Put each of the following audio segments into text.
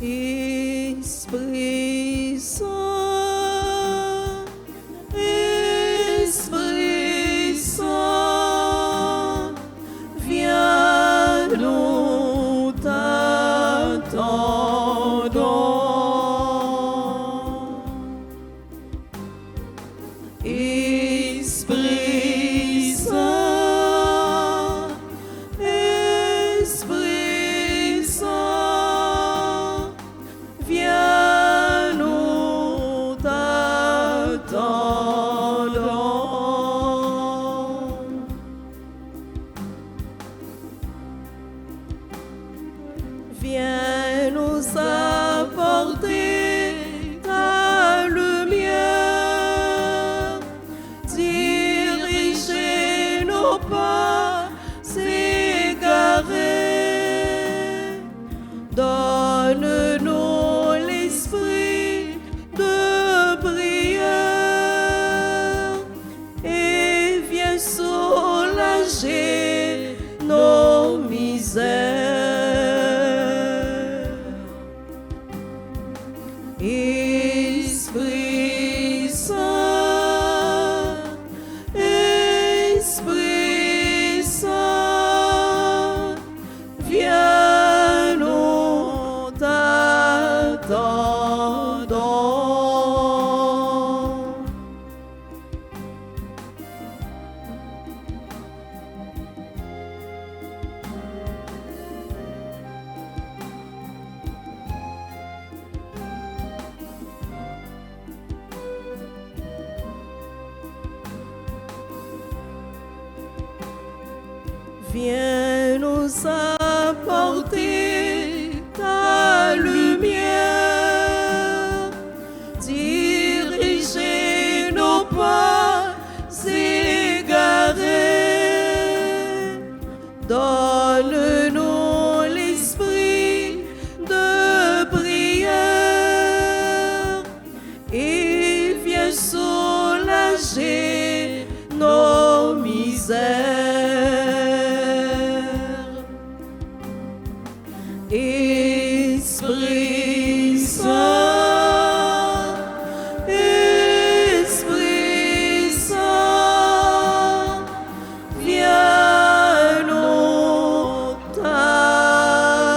Esprit Saint, Esprit Saint, viens nous t'attendons. Esprit Saint, Esprit Saint, viens nous t'attendons. Viens nous apporter ta lumière, diriger nos pas égarés. Donne-nous l'esprit de prière et viens soulager nos misères. Esprit Saint, Esprit Saint, viens nous t'attendons. Viens nous apporter ta lumière, diriger nos pas égarés. Donne-nous l'esprit de prière et viens soulager nos misères. Esprit Saint, Esprit Saint, viens nous t'attendons.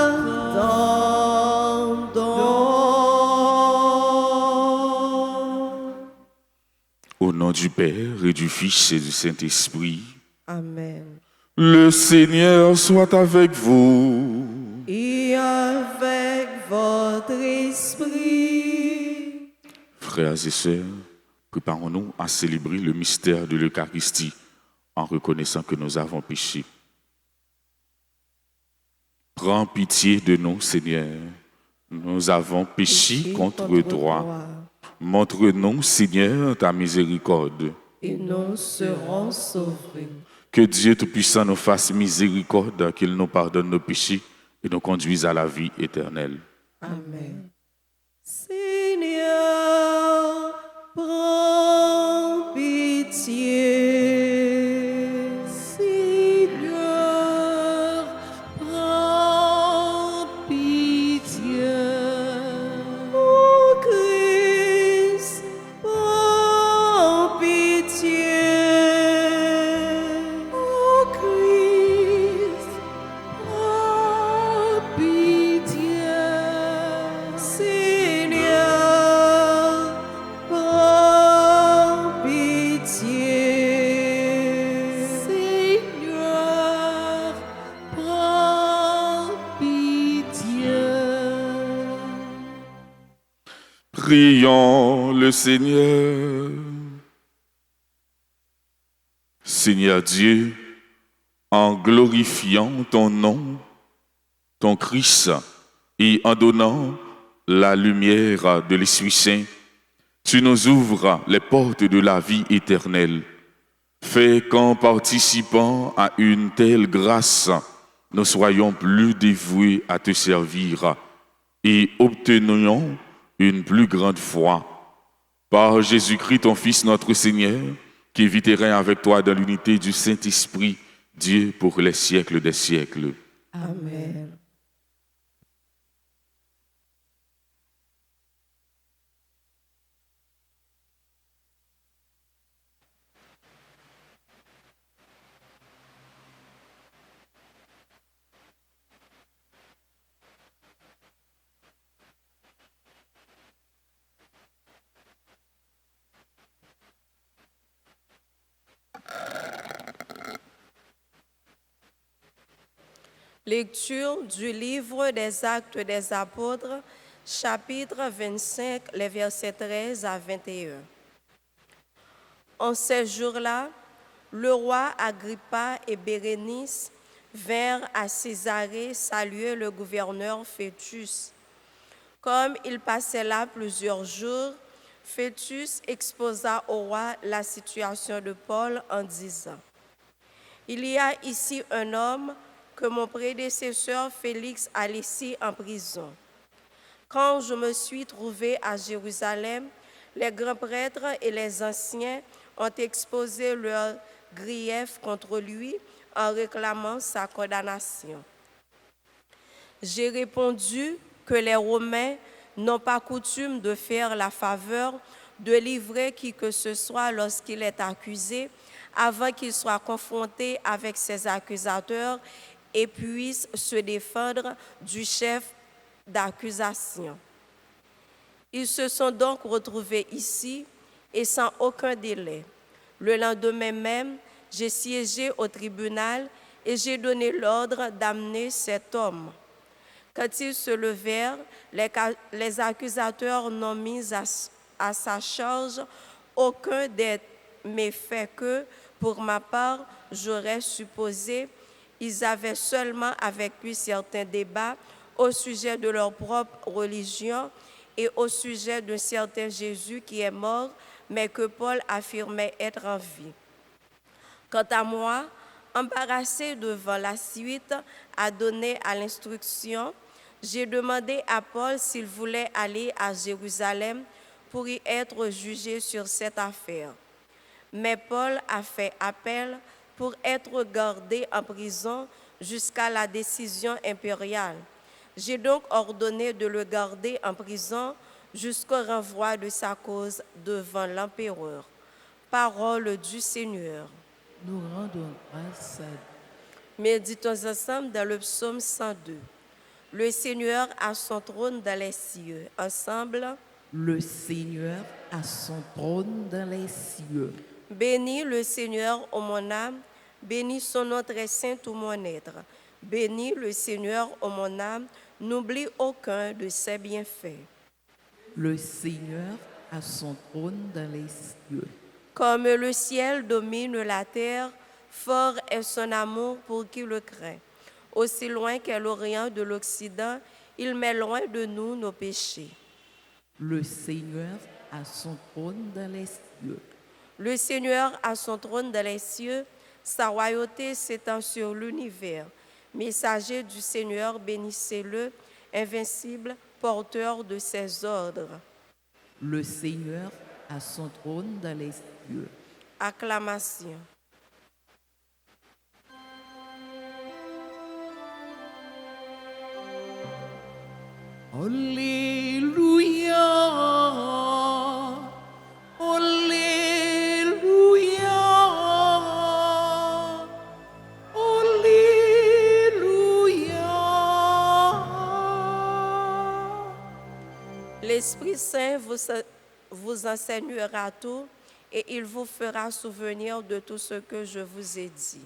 Au nom du Père et du Fils et du Saint-Esprit, Amen. le Seigneur soit avec vous. Et avec votre esprit. Frères et sœurs, préparons-nous à célébrer le mystère de l'Eucharistie en reconnaissant que nous avons péché. Prends pitié de nous, Seigneur. Nous avons péché contre toi. Montre-nous, Seigneur, ta miséricorde. Et nous serons sauvés. Que Dieu Tout-Puissant nous fasse miséricorde, qu'il nous pardonne nos péchés et nous conduise à la vie éternelle. Amen. Seigneur, prends pitié. Seigneur, prends pitié. Ô Christ, prends pitié. Ô Christ, prends pitié. Seigneur, prends pitié. Seigneur, prends pitié. Prions le Seigneur. Seigneur Dieu, en glorifiant ton nom, ton Christ, et en donnant la lumière de l'Esprit Saint, tu nous ouvres les portes de la vie éternelle. Fais qu'en participant à une telle grâce, nous soyons plus dévoués à te servir et obtenions une plus grande foi. Par Jésus-Christ, ton Fils, notre Seigneur, qui vit et règne avec toi dans l'unité du Saint-Esprit, Dieu pour les siècles des siècles. Amen. Lecture du livre des Actes des Apôtres, chapitre 25, les versets 13 à 21. En ces jours-là, le roi Agrippa et Bérénice vinrent à Césarée saluer le gouverneur Fétus. Comme il passait là plusieurs jours, Fétus exposa au roi la situation de Paul en disant: « Il y a ici un homme que mon prédécesseur Félix a laissé en prison. Quand je me suis trouvé à Jérusalem, les grands prêtres et les anciens ont exposé leurs griefs contre lui en réclamant sa condamnation. J'ai répondu que les Romains n'ont pas coutume de faire la faveur de livrer qui que ce soit lorsqu'il est accusé, avant qu'il soit confronté avec ses accusateurs et puisse se défendre du chef d'accusation. Ils se sont donc retrouvés ici et sans aucun délai. Le lendemain même, j'ai siégé au tribunal et j'ai donné l'ordre d'amener cet homme. Quand ils se levèrent, les accusateurs n'ont mis à sa charge aucun des méfaits que, pour ma part, j'aurais supposé. Ils avaient seulement avec lui certains débats au sujet de leur propre religion et au sujet d'un certain Jésus qui est mort, mais que Paul affirmait être en vie. Quant à moi, embarrassé devant la suite à donner à l'instruction, j'ai demandé à Paul s'il voulait aller à Jérusalem pour y être jugé sur cette affaire. Mais Paul a fait appel pour être gardé en prison jusqu'à la décision impériale. J'ai donc ordonné de le garder en prison jusqu'au renvoi de sa cause devant l'empereur. Parole du Seigneur. Nous rendons grâce à Méditons ensemble dans le psaume 102. Le Seigneur a son trône dans les cieux. Ensemble, le Seigneur à son trône dans les cieux. bénis le Seigneur, ô mon âme, bénis son nom très saint, tout mon être. Bénis le Seigneur, ô mon âme, n'oublie aucun de ses bienfaits. Le Seigneur à son trône dans les cieux. Comme le ciel domine la terre, fort est son amour pour qui le craint. Aussi loin qu'est l'Orient de l'Occident, il met loin de nous nos péchés. Le Seigneur à son trône dans les cieux. Le Seigneur a son trône dans les cieux, sa royauté s'étend sur l'univers. Messager du Seigneur, bénissez-le, invincible, porteur de ses ordres. Le Seigneur à son trône dans les cieux. Acclamation. Alléluia, Alléluia, Alléluia. L'Esprit Saint vous enseignera tout et il vous fera souvenir de tout ce que je vous ai dit.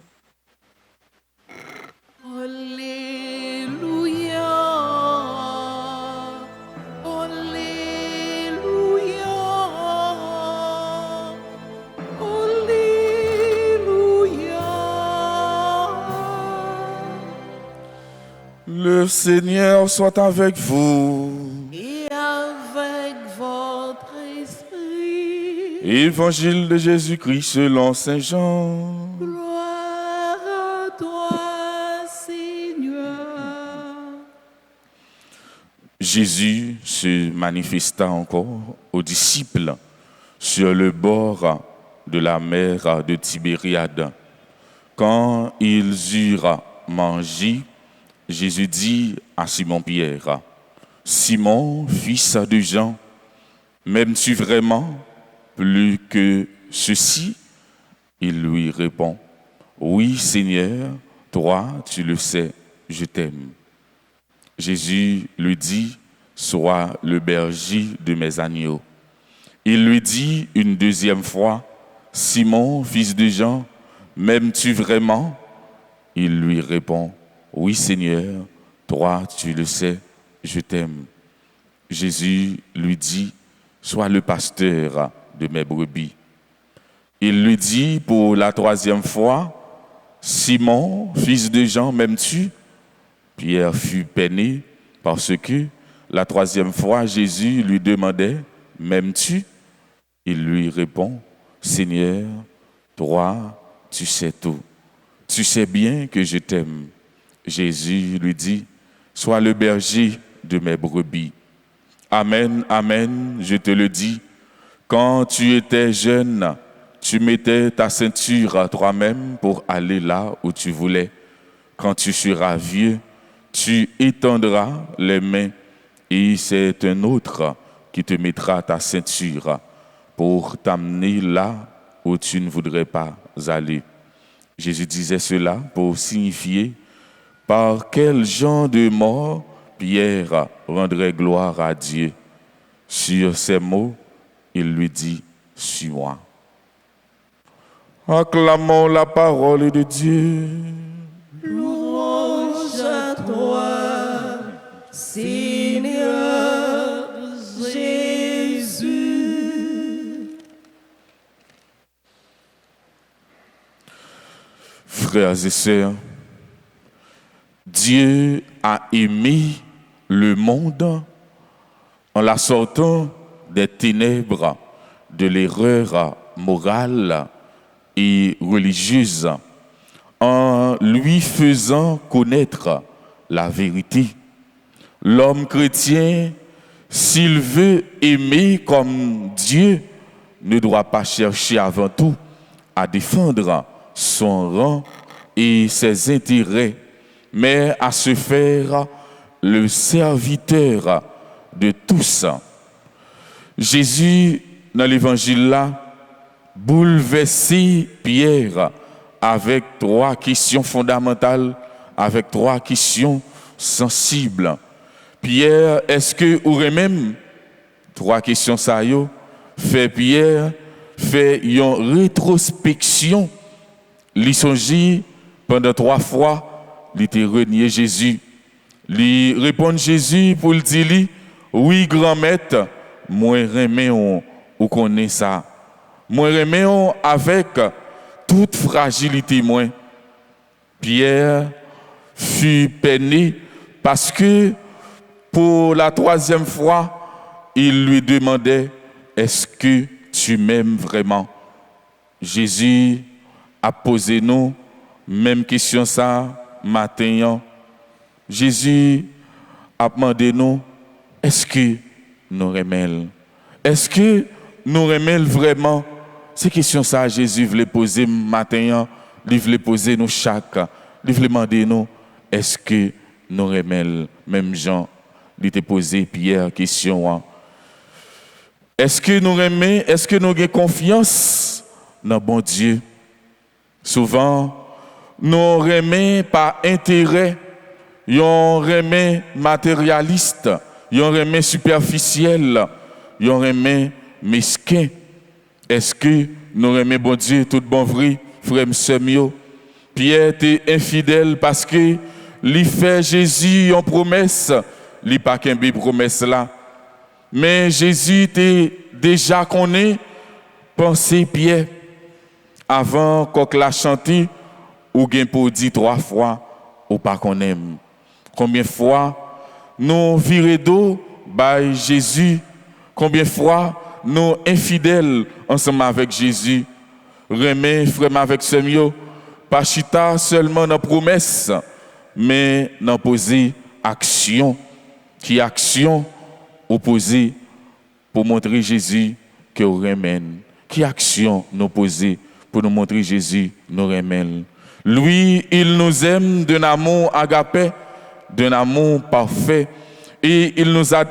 Alléluia, Alléluia, Alléluia. Le Seigneur soit avec vous. Et avec votre esprit, Évangile de Jésus-Christ selon Saint Jean. gloire à toi, Seigneur. Jésus se manifesta encore aux disciples sur le bord de la mer de Tibériade. Quand ils eurent mangé, Jésus dit à Simon-Pierre: « Simon, fils de Jean, m'aimes-tu vraiment plus que ceci ?» Il lui répond: « Oui, Seigneur, toi tu le sais, je t'aime. » Jésus lui dit: « Sois le berger de mes agneaux. » Il lui dit une deuxième fois: « Simon, fils de Jean, m'aimes-tu vraiment ?» Il lui répond: « oui Seigneur, toi tu le sais, je t'aime. Jésus lui dit, sois le pasteur de mes brebis. Il lui dit pour la 3e fois, Simon, fils de Jean, m'aimes-tu? Pierre fut peiné parce que la 3e fois, Jésus lui demandait, m'aimes-tu? Il lui répond, Seigneur, toi, tu sais tout. Tu sais bien que je t'aime. Jésus lui dit, sois le berger de mes brebis. Amen, amen, je te le dis, quand tu étais jeune, tu mettais ta ceinture à toi-même pour aller là où tu voulais. Quand tu seras vieux, tu étendras les mains et c'est un autre qui te mettra ta ceinture pour t'amener là où tu ne voudrais pas aller. Jésus disait cela pour signifier par quel genre de mort Pierre rendrait gloire à Dieu. Sur ces mots, il lui dit, suis-moi. Acclamons la parole de Dieu. Louange à toi, Seigneur Jésus. Frères et sœurs, Dieu a aimé le monde en la sortant des ténèbres de l'erreur morale et religieuse, en lui faisant connaître la vérité. L'homme chrétien, s'il veut aimer comme Dieu, ne doit pas chercher avant tout à défendre son rang et ses intérêts, mais à se faire le serviteur de tous. Jésus, dans l'évangile là, bouleversé Pierre avec 3 questions fondamentales, avec 3 questions sensibles. Pierre, est-ce que ou même 3 questions ça yo fait Pierre fait une rétrospection, li songi pendant 3 fois, il était renié Jésus. Li répond Jésus pour le dire oui grand maître, moi remets ou connaît ça. Moi remets avec toute fragilité moi. Pierre fut peiné parce que pour la 3e fois, il lui demandait, est-ce que tu m'aimes vraiment? Jésus a posé nous même question ça matin. Jésus a demandé nous, est-ce que nous aimons? Est-ce que nous aimons vraiment? Ces questions ça Jésus voulait poser matin, il voulait poser nous chaque, il voulait demander nous, est-ce que nous aimons? Même Jean, il était posé Pierre question. Est-ce que nous aimons? Est-ce que nous avons confiance dans bon Dieu? Souvent, nous aimons par intérêt, nous aimons matérialiste, nous aimons superficiel, nous aimons mesquin. Est-ce que nous aimons bon Dieu, tout bon vrai, frère Semio? Pierre était infidèle parce que il fait Jésus en promesse, il pas qu'un promesse là. Mais Jésus était déjà connu, pensez Pierre, avant qu'on la chante, ou bien pour dire 3 fois, ou pas qu'on aime. Combien de fois nous virons d'eau by Jésus? Combien de fois nous infidèles ensemble avec Jésus? Remets, frère avec Semio, pas chita seulement dans promesse, mais dans poser action. Qui action opposée pour montrer Jésus que nous remène? Qui action nous poser pour nous montrer Jésus nous remène? Lui, il nous aime d'un amour agapé, d'un amour parfait, et il nous a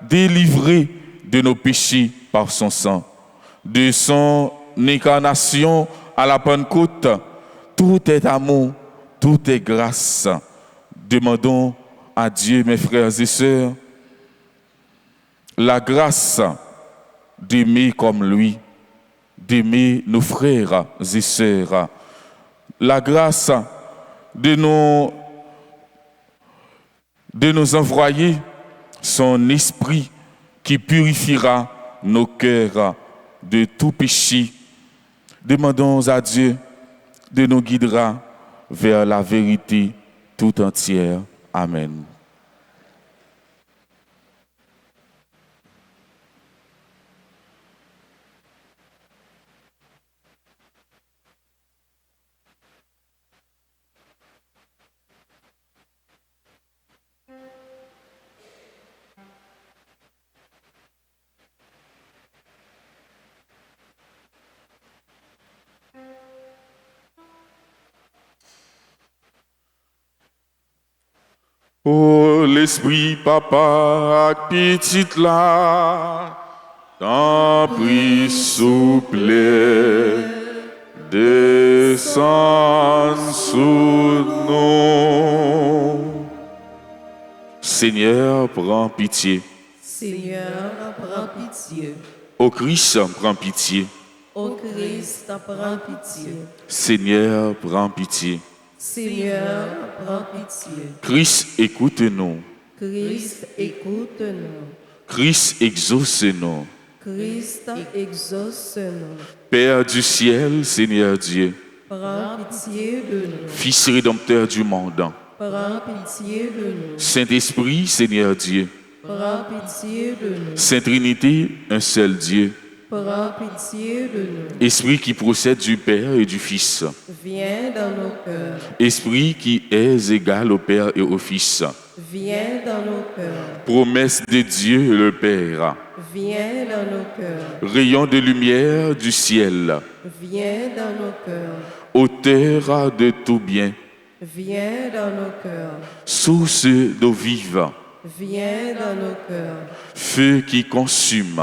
délivrés de nos péchés par son sang. De son incarnation à la Pentecôte, tout est amour, tout est grâce. Demandons à Dieu, mes frères et sœurs, la grâce d'aimer comme lui, d'aimer nos frères et sœurs, la grâce de nous de nous envoyer son esprit qui purifiera nos cœurs de tout péché. Demandons à Dieu de nous guider vers la vérité tout entière. Amen. Oh, l'esprit papa ak petite là, t'en prie souple, descend sous nous. Seigneur, prends pitié. Seigneur, prends pitié. Ô Christ, prends pitié. Ô Christ, prends pitié. Seigneur, prends pitié. Seigneur, prends pitié. Christ, écoute-nous. Christ, écoute-nous. Christ, exauce-nous. Christ, exauce-nous. Père du ciel, Seigneur Dieu, Prends pitié de nous. Fils rédempteur du monde, Prends pitié de nous. Saint-Esprit, Seigneur Dieu, Prends pitié de nous. Sainte Trinité, un seul Dieu, Prends pitié de nous. Esprit qui procède du Père et du Fils, Viens dans nos cœurs. Esprit qui est égal au Père et au Fils, Viens dans nos cœurs. promesse de Dieu le Père, Viens dans nos cœurs. rayon de lumière du ciel, Viens dans nos cœurs. auteur de tout bien, Viens dans nos cœurs. source d'eau vive, Viens dans nos cœurs. feu qui consume,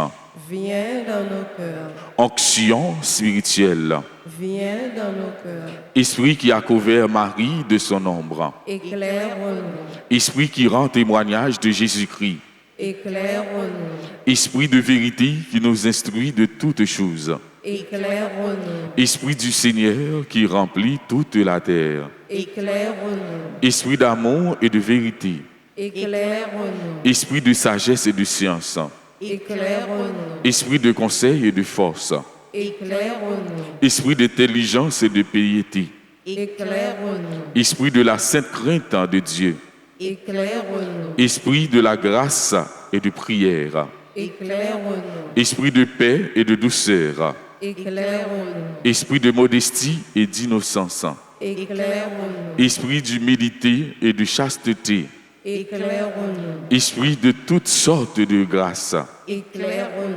Viens dans nos cœurs. onction spirituelle, Viens dans nos cœurs. Esprit qui a couvert Marie de son ombre, Éclaire-nous. Esprit qui rend témoignage de Jésus-Christ, Éclaire-nous. Esprit de vérité qui nous instruit de toutes choses, Éclaire-nous. Esprit du Seigneur qui remplit toute la terre, Éclaire-nous. Esprit d'amour et de vérité, Éclaire-nous. Esprit de sagesse et de science, Éclaire-nous. Esprit de conseil et de force, Éclaire-nous. Esprit d'intelligence et de piété, Éclaire-nous. Esprit de la sainte crainte de Dieu, Éclaire-nous. Esprit de la grâce et de prière, Éclaire-nous. Esprit de paix et de douceur, Éclaire-nous. Esprit de modestie et d'innocence, Éclaire-nous. Esprit d'humilité et de chasteté, Éclaire-nous. Esprit de toutes sortes de grâces, Éclaire-nous.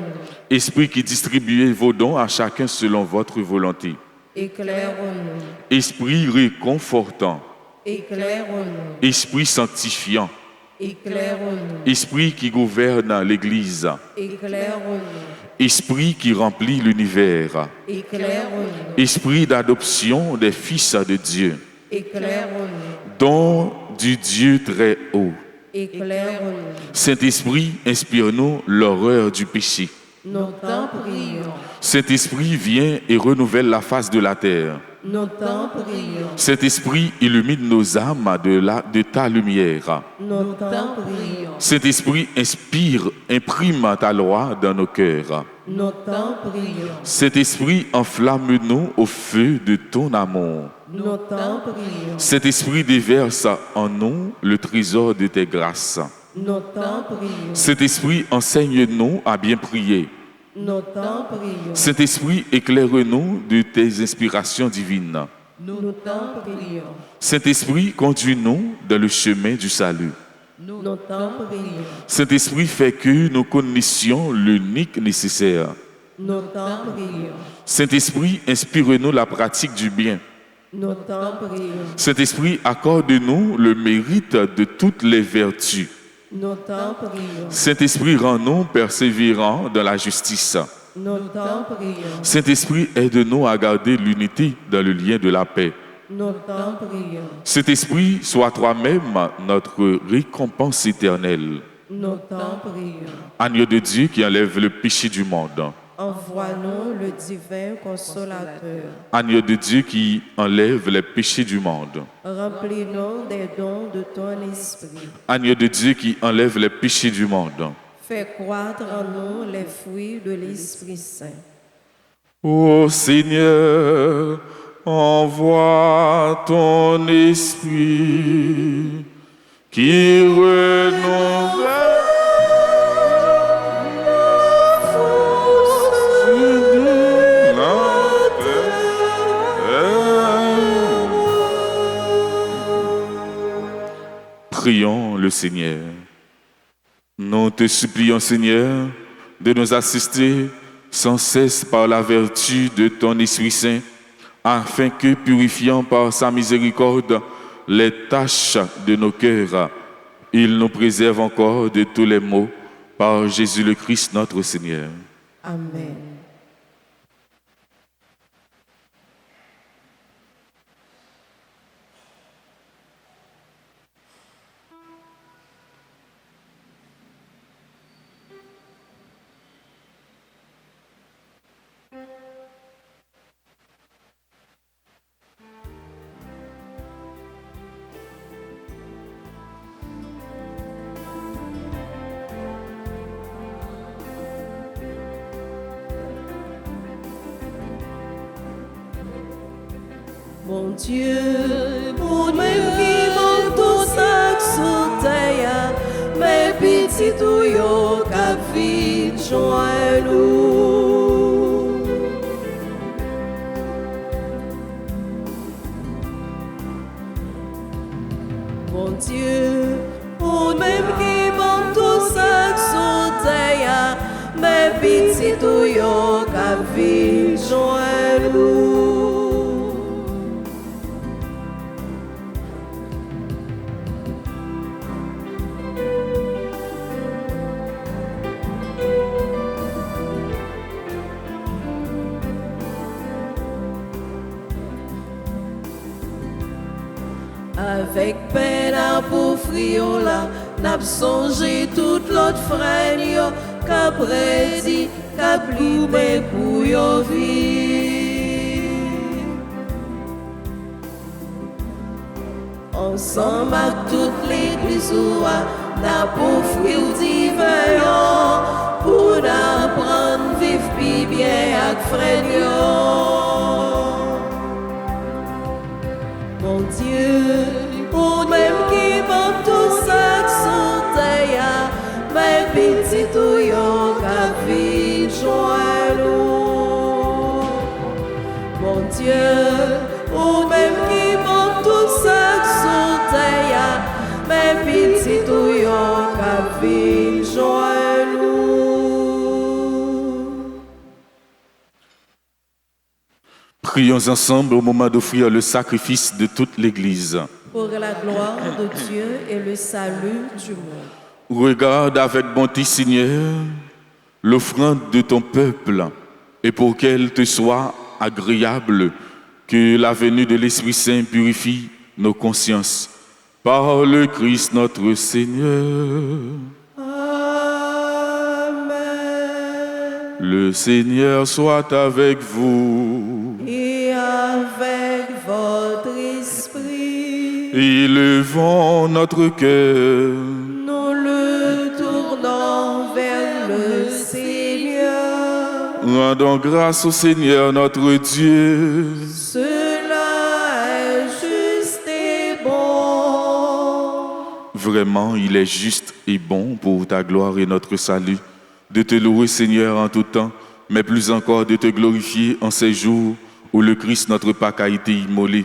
Esprit qui distribuez vos dons à chacun selon votre volonté, Éclaire-nous. Esprit réconfortant, Éclaire-nous. Esprit sanctifiant, Éclaire-nous. Esprit qui gouverne l'Église, Éclaire-nous. Esprit qui remplit l'univers, Éclaire-nous. Esprit d'adoption des fils de Dieu, Éclaire-nous. don du Dieu très haut. Éclaire-nous. Saint-Esprit, inspire-nous l'horreur du péché. Nous t'en prions. Saint-Esprit, viens et renouvelle la face de la terre. Nous t'en prions. Saint-Esprit, illumine nos âmes de ta lumière. Nous t'en prions. Saint-Esprit, inspire, imprime ta loi dans nos cœurs. Nous t'en prions. Saint-Esprit, enflamme-nous au feu de ton amour. Nous t'en prions. Saint-Esprit, déverse en nous le trésor de tes grâces. Nous t'en prions. Saint-Esprit, enseigne-nous à bien prier. Nous t'en prions. Saint-Esprit, éclaire-nous de tes inspirations divines. Nous t'en prions. Saint-Esprit, conduis-nous dans le chemin du salut. Nous t'en prions. Saint-Esprit, fait que nous connaissions l'unique nécessaire. Nous t'en prions. Saint-Esprit, inspire-nous la pratique du bien. Nous t'en prions. Saint-Esprit, accorde-nous le mérite de toutes les vertus. Nous t'en prions. Saint-Esprit, rends-nous persévérants dans la justice. Nous t'en prions. Saint-Esprit, aide-nous à garder l'unité dans le lien de la paix. Nous t'en prions. Saint-Esprit, sois toi-même notre récompense éternelle. Nous t'en prions. Agneau de Dieu qui enlève le péché du monde. Envoie-nous le divin consolateur. Agneau de Dieu qui enlève les péchés du monde. Remplis-nous des dons de ton esprit. Agneau de Dieu qui enlève les péchés du monde. Fais croître en nous les fruits de l'Esprit Saint. Ô Seigneur, envoie ton esprit qui renouvelle Prions le Seigneur. Nous te supplions, Seigneur, de nous assister sans cesse par la vertu de ton Esprit Saint, afin que, purifiant par sa miséricorde les tâches de nos cœurs, il nous préserve encore de tous les maux, par Jésus le Christ notre Seigneur. Amen. Mon Dieu, pour même vivant tout ça sous terre, mes petits tuyaux qu'a vite joint nous. Mon Dieu, pour même vivant tout ça sous terre, mes petits tuyaux qu'a vite joint nous. Avec peine à pour frio là, n'a songé toute l'autre frère qu'a prédit, qu'a plumé pour yo vivre. Ensemble avec toute l'église, n'a pour frio divin, pour apprendre vivre plus bien avec frère. Mon Dieu, pour même qui m'a tout ça sous terre, mes petits tuyaux qu'a vite joint nous. Mon Dieu, pour même qui m'a tout ça sous terre, mes petits tuyaux qu'a vite joint nous. Prions ensemble au moment d'offrir le sacrifice de toute l'Église. Pour la gloire de Dieu et le salut du monde. Regarde avec bonté, Seigneur, l'offrande de ton peuple, et pour qu'elle te soit agréable, que la venue de l'Esprit Saint purifie nos consciences. Par le Christ notre Seigneur. Amen. Le Seigneur soit avec vous. Et avec votre esprit, Élevons notre cœur. nous le tournons vers le Seigneur. Rendons grâce au Seigneur notre Dieu. Cela est juste et bon. Vraiment, il est juste et bon pour ta gloire et notre salut, de te louer, Seigneur, en tout temps, mais plus encore de te glorifier en ces jours où le Christ, notre Pâque, a été immolé.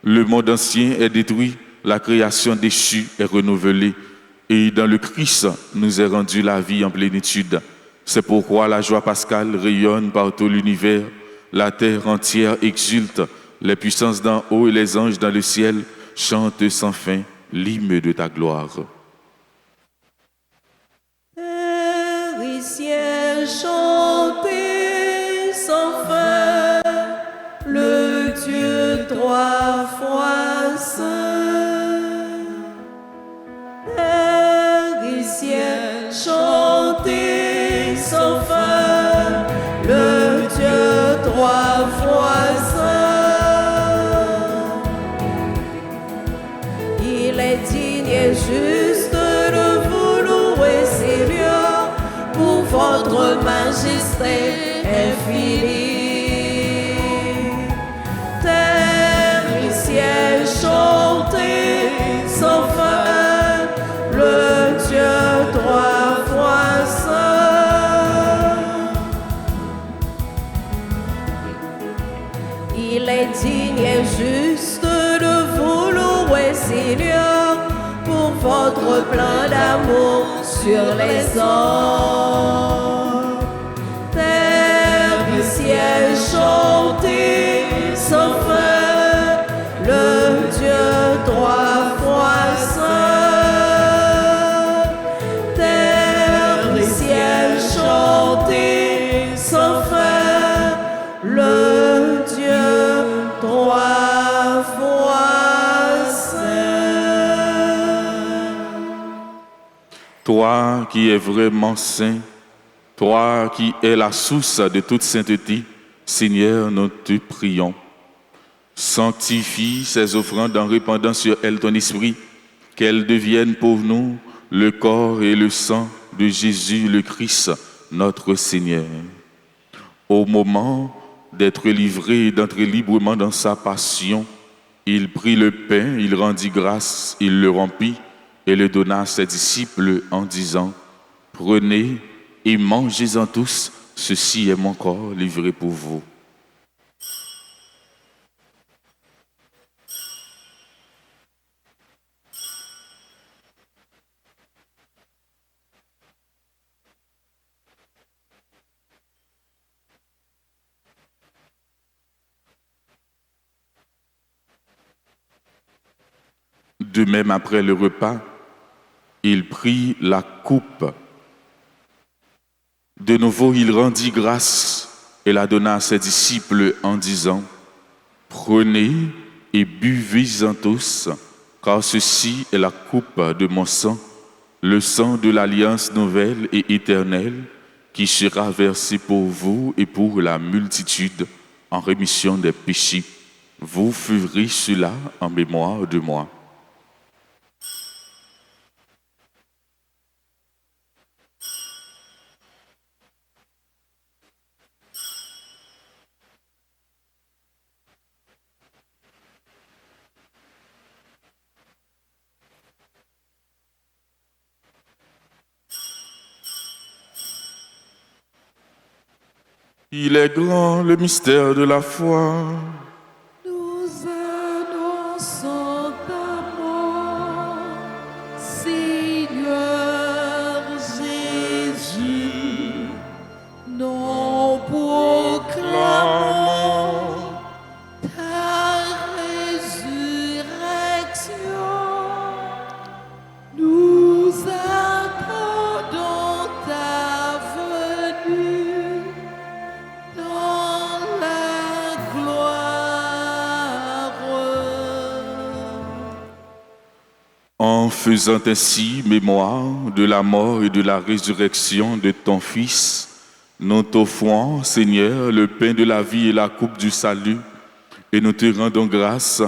Le monde ancien est détruit, la création déchue est renouvelée, et dans le Christ nous est rendue la vie en plénitude. C'est pourquoi la joie pascale rayonne par tout l'univers, la terre entière exulte, les puissances d'en haut et les anges dans le ciel chantent sans fin l'hymne de ta gloire. Terre et ciel chanter sans fin, le Dieu trois fois saint. Terre et ciel chanter sans fin, le votre majesté infinie. Terre et ciel chanter sans fin, le Dieu trois fois saint. Il est digne et juste de vous louer, Seigneur, pour votre plein d'amour sur les hommes. Terre et ciel chanter sans fin, le Dieu trois fois saint. Terre et ciel chanter sans fin, le Dieu trois fois saint. Toi qui es vraiment saint, toi qui es la source de toute sainteté, Seigneur, nous te prions. Sanctifie ces offrandes en répandant sur elles ton esprit, qu'elles deviennent pour nous le corps et le sang de Jésus le Christ, notre Seigneur. Au moment d'être livré et d'entrer librement dans sa passion, il prit le pain, il rendit grâce, il le rompit et le donna à ses disciples en disant, « Prenez et mangez-en tous, ceci est mon corps livré pour vous. » De même, après le repas, il prit la coupe. De nouveau, il rendit grâce et la donna à ses disciples en disant, « Prenez et buvez-en tous, car ceci est la coupe de mon sang, le sang de l'alliance nouvelle et éternelle, qui sera versé pour vous et pour la multitude en rémission des péchés. Vous ferez cela en mémoire de moi. » Il est grand le mystère de la foi. Nous annonçons ta mort, Seigneur Jésus. Nous proclamons ta résurrection. Nous attendons ta venue dans la gloire. En faisant ainsi mémoire de la mort et de la résurrection de ton Fils, nous t'offrons, Seigneur, le pain de la vie et la coupe du salut, et nous te rendons grâce,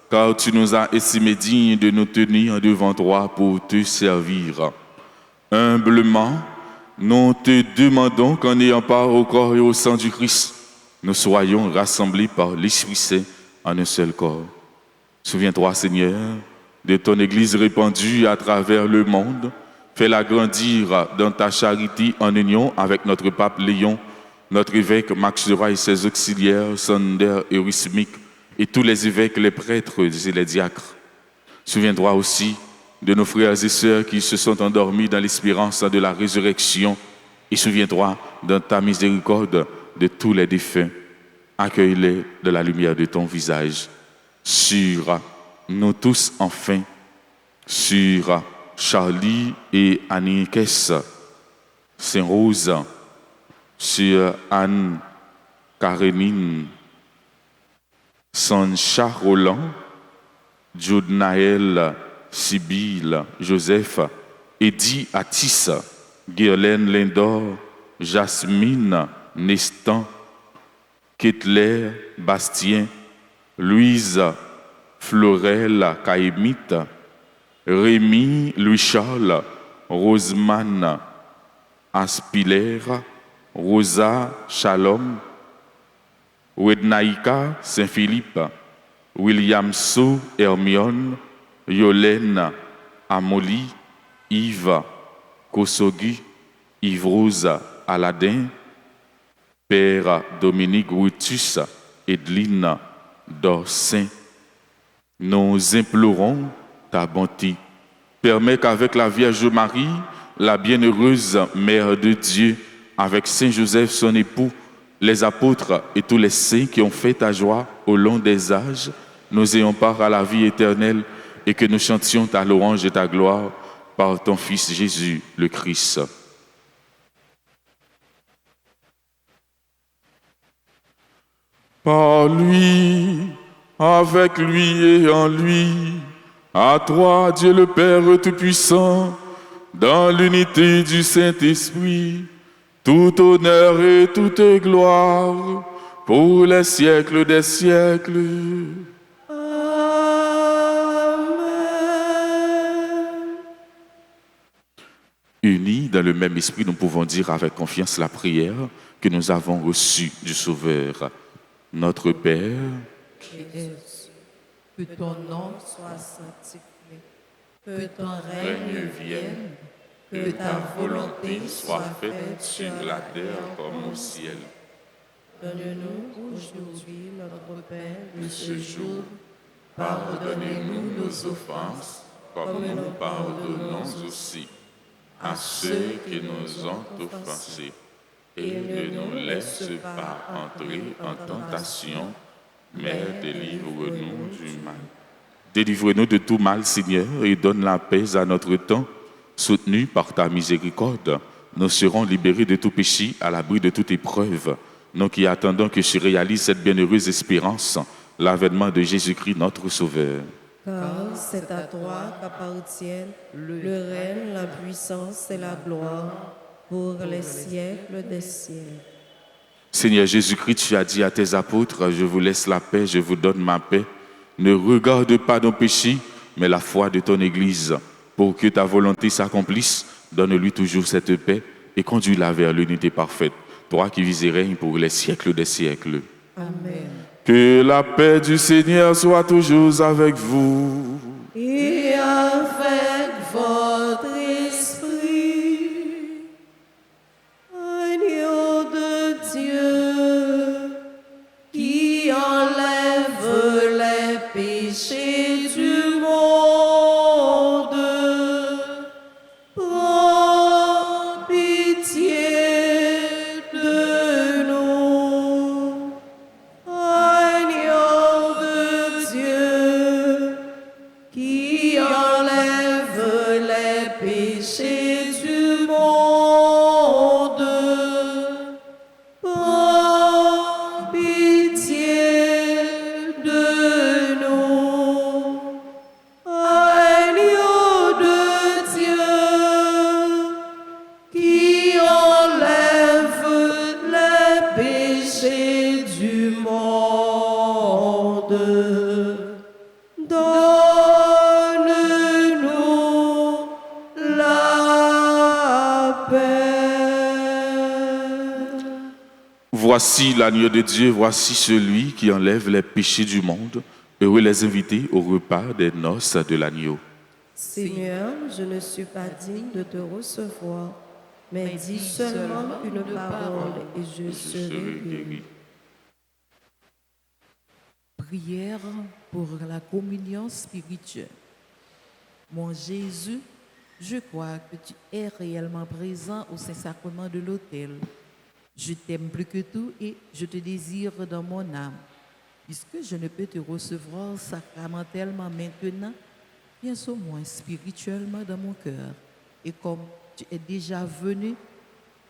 car tu nous as estimés dignes de nous tenir devant toi pour te servir. Humblement, nous te demandons qu'en ayant part au corps et au sang du Christ, nous soyons rassemblés par l'Esprit Saint en un seul corps. Souviens-toi, Seigneur, de ton Église répandue à travers le monde. Fais-la grandir dans ta charité en union avec notre pape Léon, notre évêque Max Roy et ses auxiliaires, Sander et Rusmic, et tous les évêques, les prêtres et les diacres. Souviens-toi aussi de nos frères et sœurs qui se sont endormis dans l'espérance de la résurrection. Et souviens-toi, dans ta miséricorde, de tous les défunts. Accueille-les de la lumière de ton visage. Sur nous tous, enfin, sur Charlie et Annie Kess, Saint-Rose, sur Anne Karénine, Sancha Roland, Jude Naël, Sibylle, Joseph, Eddie Atis, Guerlaine Lindor, Jasmine, Nestan, Ketler, Bastien, Louise, Florel, Caïmite, Rémi, Louis-Charles, Rosemane, Aspiler, Rosa, Shalom, Wednaïka, Saint-Philippe, William So, Hermione, Yolène, Amoli, Yves, Kosogi, Yves-Rose, Aladin, Père Dominique Rutus, Edline, Dorsin. Nous implorons ta bonté. Permets qu'avec la Vierge Marie, la bienheureuse Mère de Dieu, avec Saint Joseph son époux, les apôtres et tous les saints qui ont fait ta joie au long des âges, nous ayons part à la vie éternelle et que nous chantions ta louange et ta gloire par ton Fils Jésus, le Christ. Par lui, avec lui et en lui, à toi, Dieu le Père Tout-Puissant, dans l'unité du Saint-Esprit, tout honneur et toute gloire pour les siècles des siècles. Unis dans le même esprit, nous pouvons dire avec confiance la prière que nous avons reçue du Sauveur. Notre Père, qui es, que ton nom soit sanctifié, que ton règne vienne, que ta volonté soit faite sur la terre comme au ciel. Donne-nous aujourd'hui notre pain de ce jour. Pardonnez-nous nos offenses, comme nous pardonnons aussi à ceux qui nous ont offensés. Et ne nous laisse pas entrer en tentation, mais délivre-nous du mal. Délivre-nous de tout mal, Seigneur, et donne la paix à notre temps. Soutenus par ta miséricorde, nous serons libérés de tout péché, à l'abri de toute épreuve. Nous qui attendons que se réalise cette bienheureuse espérance, l'avènement de Jésus-Christ, notre Sauveur. Car c'est à toi qu'appartiennent le règne, la puissance et la gloire pour les siècles des siècles. Seigneur Jésus-Christ, tu as dit à tes apôtres, je vous laisse la paix, je vous donne ma paix. Ne regarde pas nos péchés, mais la foi de ton Église. Pour que ta volonté s'accomplisse, donne-lui toujours cette paix et conduis-la vers l'unité parfaite. Toi qui vis et règnes pour les siècles des siècles. Amen. Que la paix du Seigneur soit toujours avec vous. Et avec votre esprit, agneau de Dieu, qui enlève les péchés du monde, prends pitié de nous. Agneau de Dieu, qui enlève les péchés du monde, prends pitié de nous. Agneau de Dieu, qui enlève les péchés du monde, donne-nous la paix. Voici l'agneau de Dieu, voici celui qui enlève les péchés du monde. Heureux les invités au repas des noces de l'agneau. Seigneur, je ne suis pas digne de te recevoir, mais dis seulement une parole et je serai guéri. Prière pour la communion spirituelle. Mon Jésus, je crois que tu es réellement présent au Saint-Sacrement de l'autel. Je t'aime plus que tout et je te désire dans mon âme. Puisque je ne peux te recevoir sacramentellement maintenant, viens au moins spirituellement dans mon cœur. Et comme tu es déjà venu,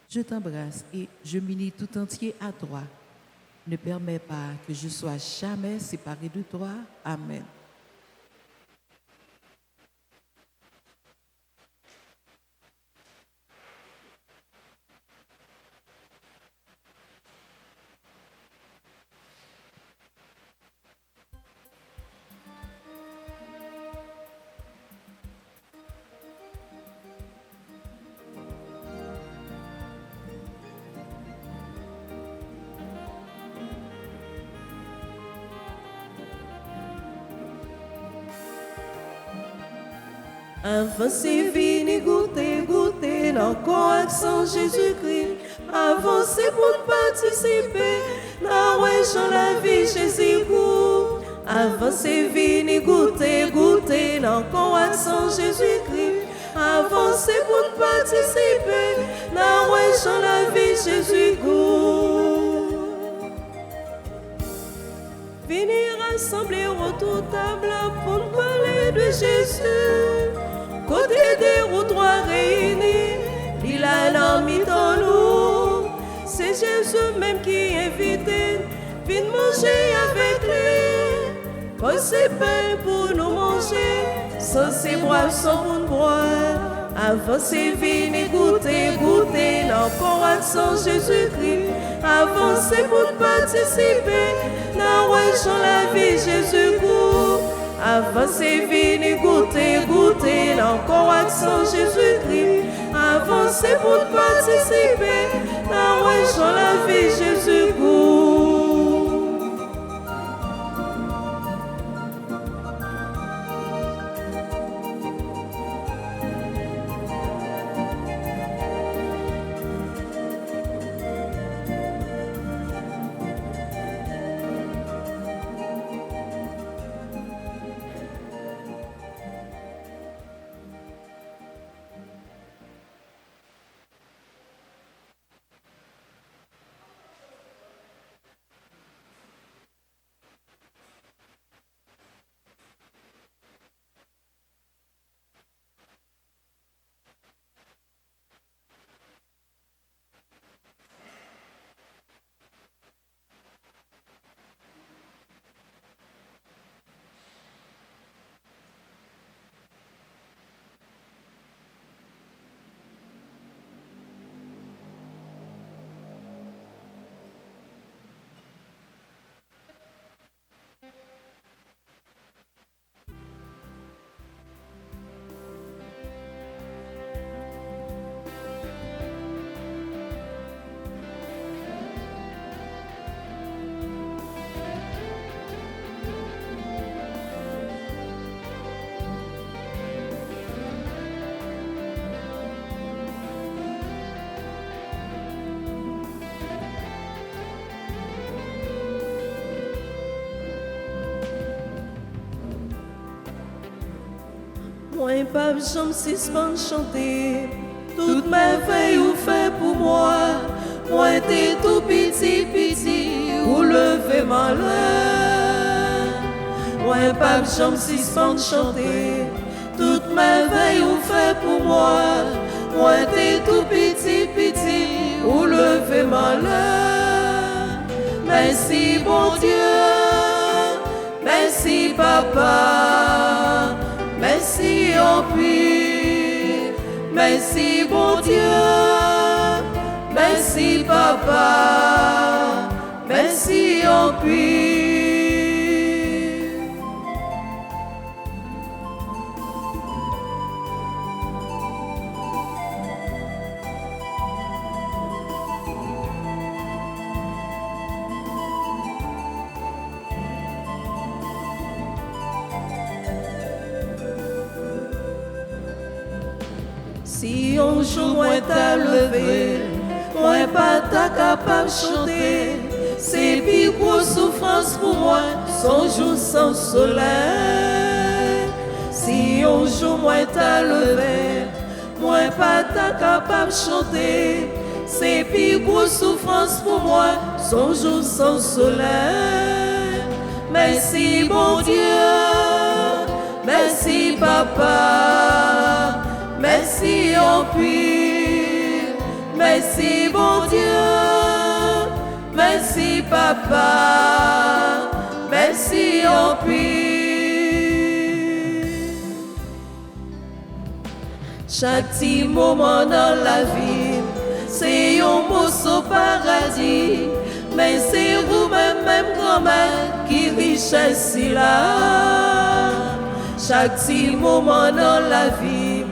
je t'embrasse et je m'unis tout entier à toi. Ne permets pas que je sois jamais séparé de toi. Amen. Avancez, venez goûter dans le correction Jésus-Christ. Avancez pour participer dans la vie Jésus-Christ. Avancez, venez goûter dans le correction Jésus-Christ. Avancez pour participer dans la vie Jésus-Christ. Venez rassembler autour de table pour parler de Jésus. Côté des routes trois réunis, il a l'ami dans nous. C'est Jésus même qui invite, viens manger avec lui. Quand c'est pain pour nous manger, sans ses boissons pour nous boire. Avancez, venez goûter dans le correction Jésus-Christ. Avancez pour participer dans la vie Jésus-Christ. Avancez, venez goûter dans le correction Jésus-Christ. Avancez pour participer dans la vie Jésus-Christ. Moi, pas j'aime suspendre chanter. Toute ma veille ou fait pour moi. Moi, t'es tout petit, ou lever ma main. Moi, pas j'aime suspendre chanter. Toute ma veille ou fait pour moi. Moi, t'es tout petit, ou lever ma main. Merci, bon Dieu. Merci, papa. Merci en plus, merci bon Dieu, merci papa, merci en plus. Si un jour moi t'as levé, moi pas t'as capable de chanter. C'est plus grosse souffrance pour moi, sans jour sans soleil. Si un jour moi t'as levé, moi pas t'as capable de chanter. C'est plus grosse souffrance pour moi, sans jour sans soleil. Merci bon Dieu, merci papa. Merci en plus, merci bon Dieu, merci papa, merci en plus. Chaque petit moment dans la vie, c'est un morceau paradis, mais c'est vous-même, même grand-mère, qui richesse là. Chaque petit moment dans la vie,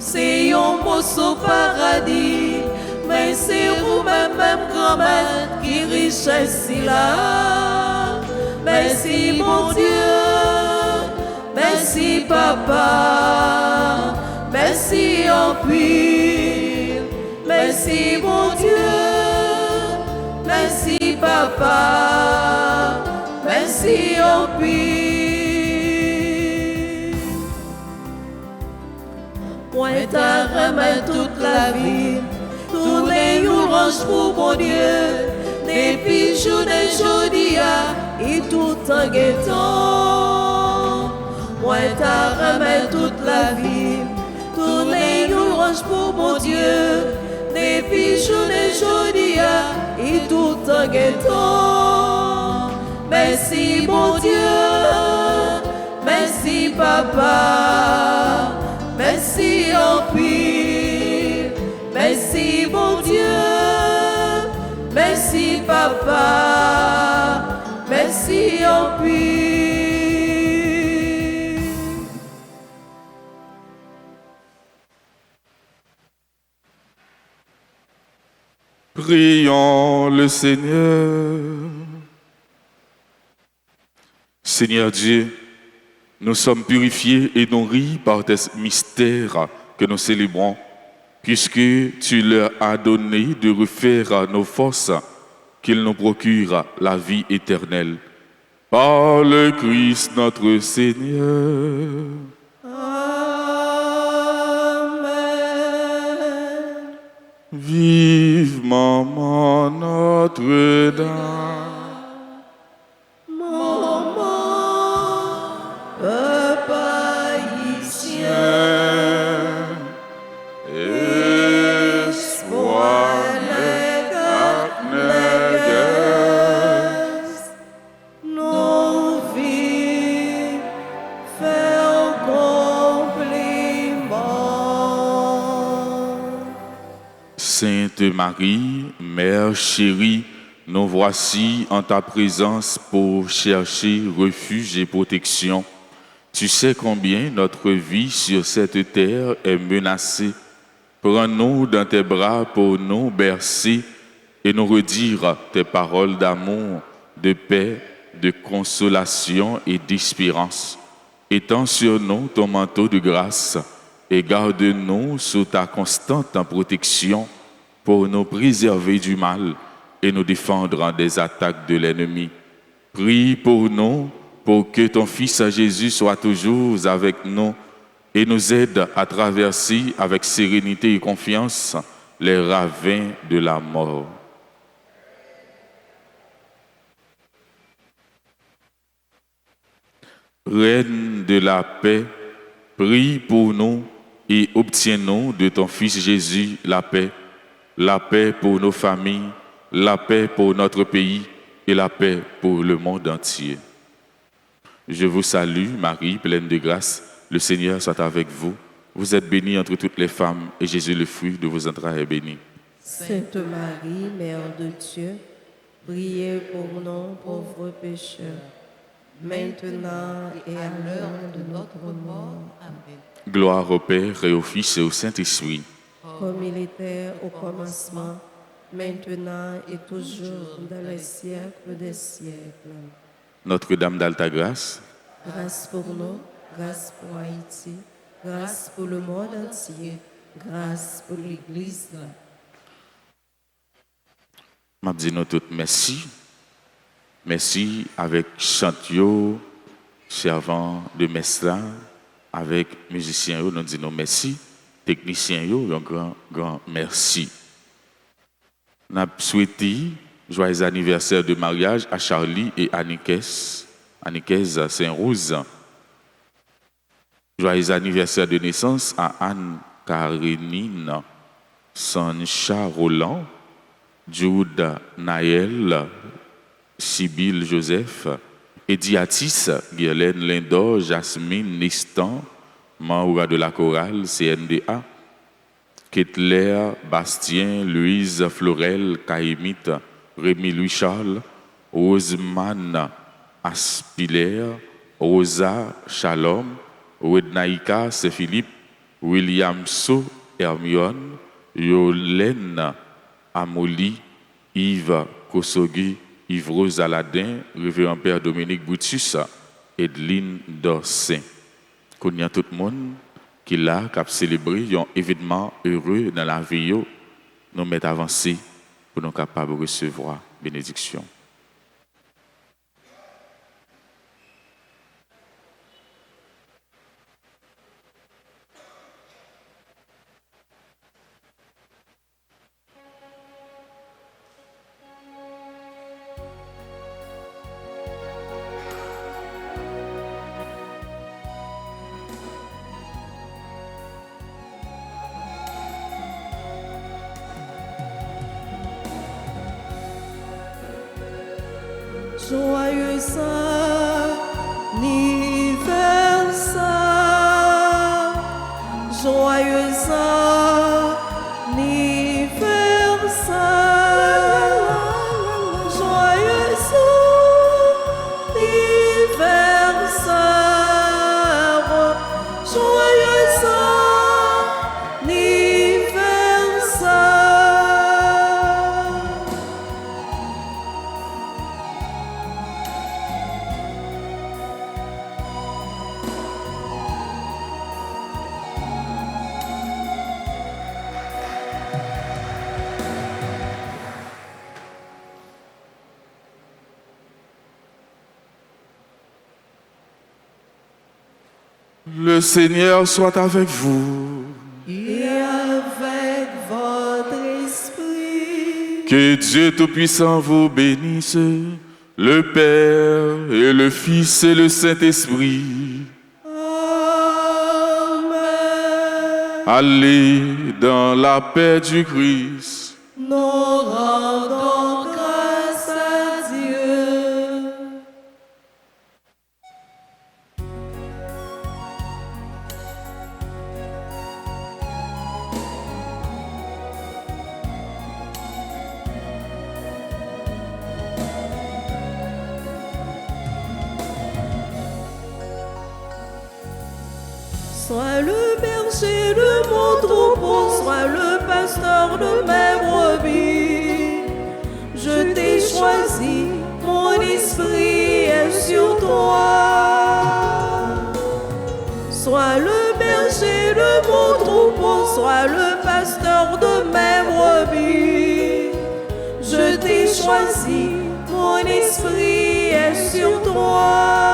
c'est un morceau paradis, mais c'est vous-même, même grand-mère, qui richesse là. Merci, bon Dieu, merci, papa, merci en pile, merci mon Dieu, merci papa, merci en pile. Moi t'as remis toute la vie, tous les louanges pour mon Dieu, depuis journée jodia et tout en guettant. Moi t'as remis toute la vie, tous les louanges pour mon Dieu, depuis journée jodia et tout en guettant. Merci mon Dieu, merci papa, merci en pile, merci mon Dieu, merci papa, merci en pile. Prions le Seigneur. Seigneur Dieu, nous sommes purifiés et nourris par tes mystères que nous célébrons, puisque tu leur as donné de refaire nos forces, qu'ils nous procurent la vie éternelle. Par le Christ notre Seigneur. Amen. Vive Maman Notre-Dame. Papa haïtien, Espoir nos vies, fais un compliment. Sainte Marie, Mère chérie, nous voici en ta présence pour chercher refuge et protection. Tu sais combien notre vie sur cette terre est menacée. Prends-nous dans tes bras pour nous bercer et nous redire tes paroles d'amour, de paix, de consolation et d'espérance. Étends sur nous ton manteau de grâce et garde-nous sous ta constante protection pour nous préserver du mal et nous défendre des attaques de l'ennemi. Prie pour nous, pour que ton Fils Jésus soit toujours avec nous et nous aide à traverser avec sérénité et confiance les ravins de la mort. Reine de la paix, prie pour nous et obtiens-nous de ton Fils Jésus la paix pour nos familles, la paix pour notre pays et la paix pour le monde entier. Je vous salue, Marie, pleine de grâce. Le Seigneur soit avec vous. Vous êtes bénie entre toutes les femmes, et Jésus, le fruit de vos entrailles, est béni. Sainte Marie, Mère de Dieu, priez pour nous pauvres pécheurs, maintenant et à l'heure de notre mort. Amen. Gloire au Père et au Fils et au Saint-Esprit. Comme il était au commencement, maintenant et toujours dans les siècles des siècles. Notre-Dame d'Alta-Grâce, Grâce pour nous, grâce pour Haïti, grâce pour le monde entier, grâce pour l'Église. m'a dit nous toutes merci. Merci avec chantio, servant de messe là, avec musiciens, nous disons merci. Techniciens, un grand merci. Nous avons souhaité joyeux anniversaire de mariage à Charlie et Annickès Saint-Rose. Joyeux anniversaire de naissance à Anne-Karénine Sancha Roland, Jude Naël, Sibylle Joseph, Ediatis, Guerlaine Lindor, Jasmine Nistan, membre de la chorale CNDA, Kettler, Bastien, Louise Florel, Caïmite, Rémi Louis-Charles, Roseman Aspiler, Rosa Shalom, Wednaïka Philippe, William So Hermione, Yolène Amoli, Yves Kosogi, Yves Aladin, Révérend Père Dominique Boutus, Edline Dorsin. Qu'on y a tout le monde, qui là, qui a célébré un événement heureux dans la vie, nous mettre avancé pour nous capables de recevoir bénédiction. Joyeux anniversaire, joyeux anniversaire, joyeux anniversaire, joyeux Le Seigneur soit avec vous. et avec votre esprit. Que Dieu Tout-Puissant vous bénisse, le Père et le Fils et le Saint-Esprit. Amen. Allez dans la paix du Christ. Nous rendons grâce à Dieu. Sois le berger de mon troupeau, sois le pasteur de mes brebis. Je t'ai choisi, mon esprit est sur toi. Sois le berger de mon troupeau, sois le pasteur de mes brebis. Je t'ai choisi, mon esprit est sur toi.